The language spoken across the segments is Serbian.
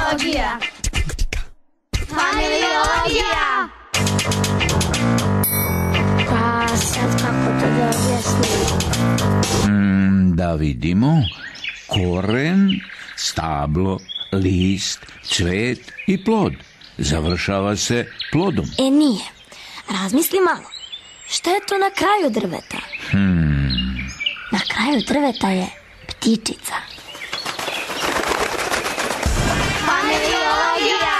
Familiologija. Familiologija. Pa sad kako to da objasnim? Da vidimo. Koren, stablo, list, cvet i plod. Završava se plodom. Nije. Razmisli malo. Šta je to na kraju drveta? Na kraju drveta je ptičica. Familiologija.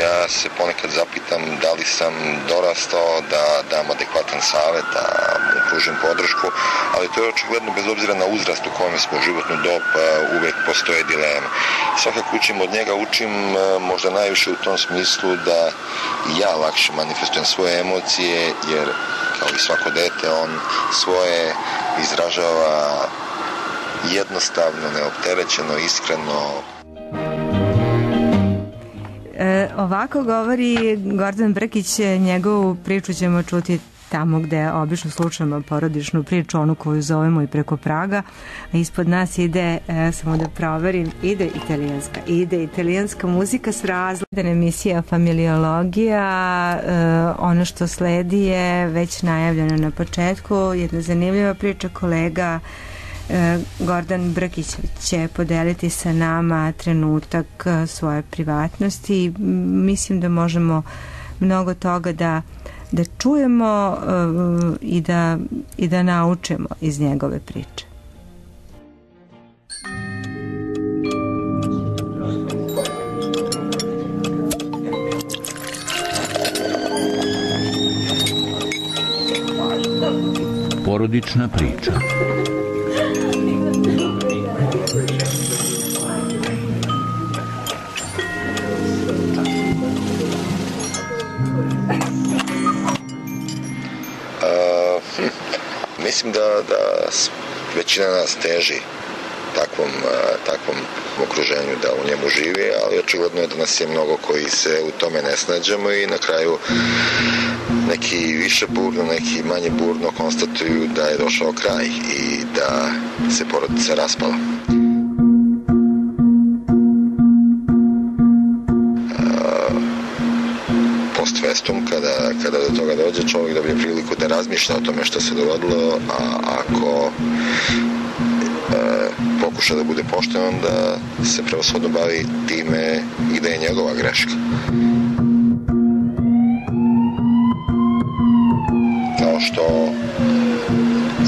Ja se ponekad zapitam da li sam dorastao da dam adekvatan savjet, da mu pružim podršku, ali to je očigledno bez obzira na uzrast u kojem smo, životnu dob, uvijek postoje dileme. Svakako učim od njega, učim možda najviše u tom smislu da ja lakše manifestujem svoje emocije, jer kao i svako dete on svoje izražava jednostavno, neopterećeno, iskreno. Ovako govori Gordan Brkić, njegovu priču ćemo čuti tamo gde obično slušamo porodičnu priču, onu koju zovemo i preko praga, a ispod nas ide, samo da proverim, ide italijanska muzika s razgledan emisija Familiologija. Ono što sledi je već najavljeno na početku, jedna zanimljiva priča. Kolega Gordan Brkić će podeliti sa nama trenutak svoje privatnosti. Mislim da možemo mnogo toga da čujemo i da naučimo iz njegove priče. Porodična priča. Mislim da većina nas teži takvom okruženju, da u njemu živi, ali očigledno je da nas je mnogo koji se u tome ne snađemo i na kraju neki više burno, neki manje burno konstatuju da je došao kraj i da se porodica raspala. Post festum, kada do toga dođe, čovjek dobije priliku da razmišlja o tome što se dogodilo, a ako pokuša da bude pošten, da se prevashodno bavi time i da je njegova greška. Kao što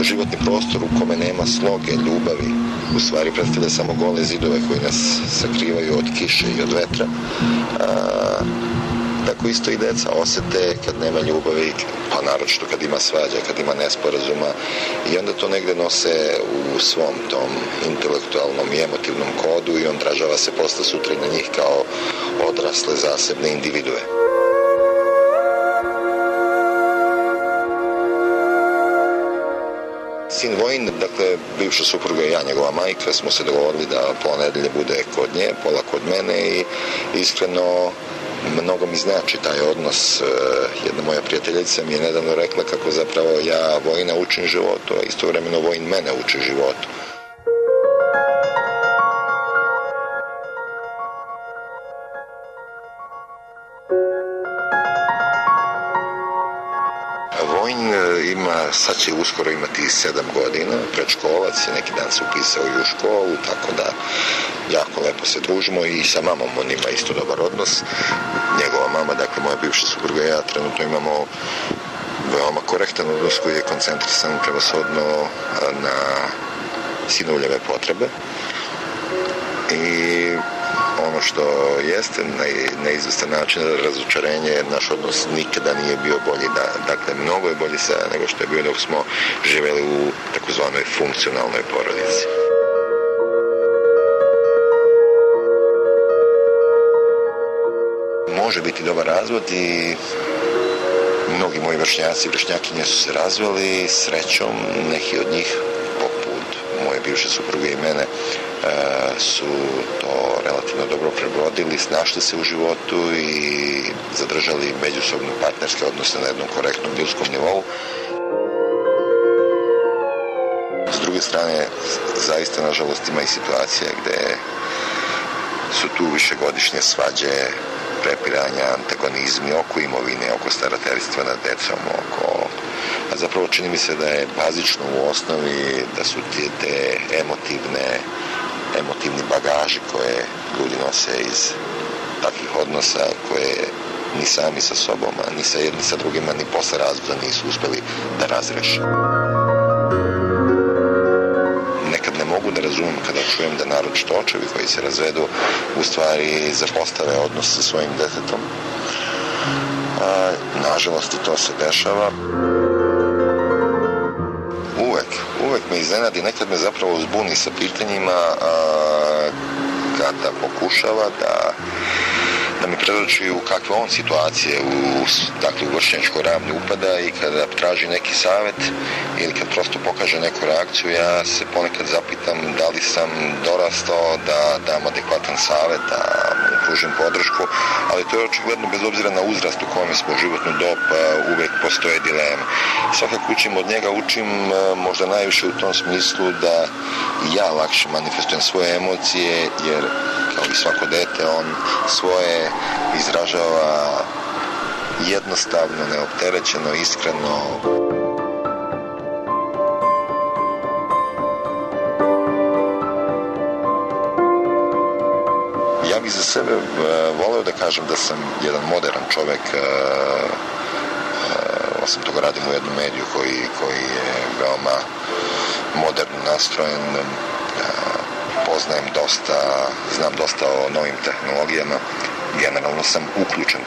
životni prostor u kome nema sloge, ljubavi, u stvari predstavlja samo gole zidove koji nas sakrivaju od kiše i od vetra, tako isto i deca osete kad nema ljubavi, pa naročito kad ima svađa, kad ima nesporazuma, i onda to negde nose u svom tom intelektualnom i emotivnom kodu i odražava se posle sutra i na njih kao odrasle zasebne individue. Sin Vojin, dakle, bivša supruga i ja, njegova majka, smo se dogovorili da pola nedelje bude kod nje, pola kod mene, i iskreno mnogo mi znači taj odnos. Jedna moja prijateljica mi je nedavno rekla kako zapravo ja Vojina učim životu, a istovremeno Vojin mene uči životu. Vojin sad će uskoro imati 7 godina, predškolac, neki dan se upisao i u školu, tako da jako lepo se družimo, i sa mamom on ima isto dobar odnos. Njegova mama, dakle moja bivša supruga i ja, trenutno imamo veoma korektan odnos koji je koncentrisan prevashodno na sinovljeve potrebe. I ono što jeste na izvestan način razočarenje, naš odnos nikada nije bio bolji. Dakle, mnogo je bolji sada nego što je bio dok smo živjeli u takozvanoj funkcionalnoj porodici. Može biti dobar razvod i mnogi moji vršnjaci i vršnjakinje su se razveli. Srećom, neki od njih, poput moje bivše supruge i mene, su to relativno dobro prebrodili, snašli se u životu i zadržali međusobno partnerske odnose na jednom korektnom ljudskom nivou. S druge strane, zaista nažalost ima i situacija gdje su tu višegodišnje svađe, prepiranja, antagonizmi oko imovine, oko starateljstva nad decom, a zapravo čini mi se da je bazično u osnovi da su te emotivni bagaži koje ljudi nose iz takvih odnosa, koje ni sami sa sobom, ni sa jedni sa drugima, ni posle razvoda nisu uspeli da razreše. Nekad ne mogu da razumem kada čujem da naročito očevi koji se razvedu u stvari zapostave odnos sa svojim detetom. Nažalost i to se dešava. Uvek me iznenadi, nekad me zapravo zbuni sa pitanjima kada pokušava da mi predoči u kakve on situacije u vršnjačkoj ravni upada i kada traži neki savjet ili kad prosto pokaže neku reakciju, ja se ponekad zapitam da li sam dorastao da dam adekvatan savjet, da mu pružim podršku, ali to je očigledno bez obzira na uzrast u kome smo, životnu dob, uvek postoje dileme. Svakako od njega učim možda najviše u tom smislu da ja lakše manifestujem svoje emocije, jer kao i svako dete, on svoje izražava jednostavno, neopterećeno, iskreno. Ja bih za sebe voleo da kažem da sam jedan modern čovjek, osim toga radim u jednom mediju koji je veoma moderno nastrojen, poznajem dosta, znam dosta o novim tehnologijama, generalno sam uključen.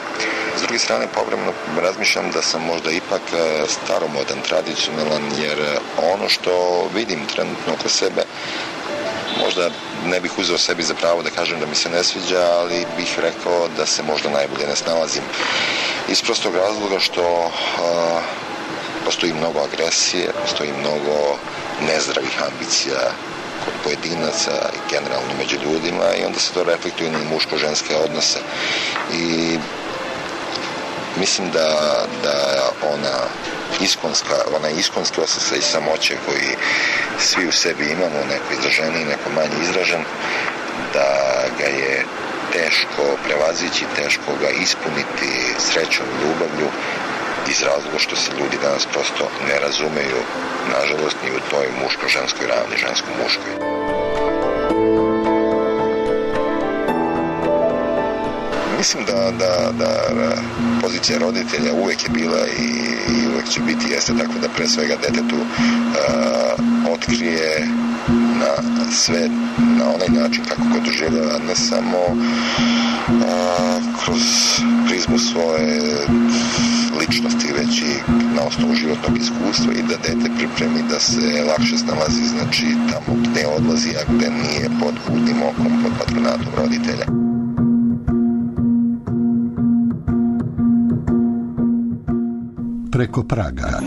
S druge strane, povremeno razmišljam da sam možda ipak staromodan, tradicionalan, jer ono što vidim trenutno oko sebe, možda ne bih uzeo sebi za pravo da kažem da mi se ne sviđa, ali bih rekao da se možda najbolje ne snalazim. Iz prostog razloga što postoji mnogo agresije, postoji mnogo nezdravih ambicija kod pojedinaca i generalno među ljudima i onda se to reflektuje na muško-ženske odnose. I mislim da onaj iskonski osjećaj samoće koji svi u sebi imamo, neko izraženiji, neko manje izražen, da ga je teško prevazići, teško ga ispuniti srećom, ljubavlju, iz razloga što se ljudi danas prosto ne razumeju, nažalost, ni u toj muško-ženskoj ravni, žensko-muškoj. Mislim da pozicija roditelja uvek je bila i uvek će biti, jeste tako da pre svega detetu otkrije sve na onaj način kako ga doživljava, ne samo kroz prizmu svoje ličnosti, već i na osnovu životnog iskustva i da dete pripremi da se lakše snalazi, znači tamo gde odlazi, a gde nije pod budnim okom, pod patronatom roditelja. Preko praga.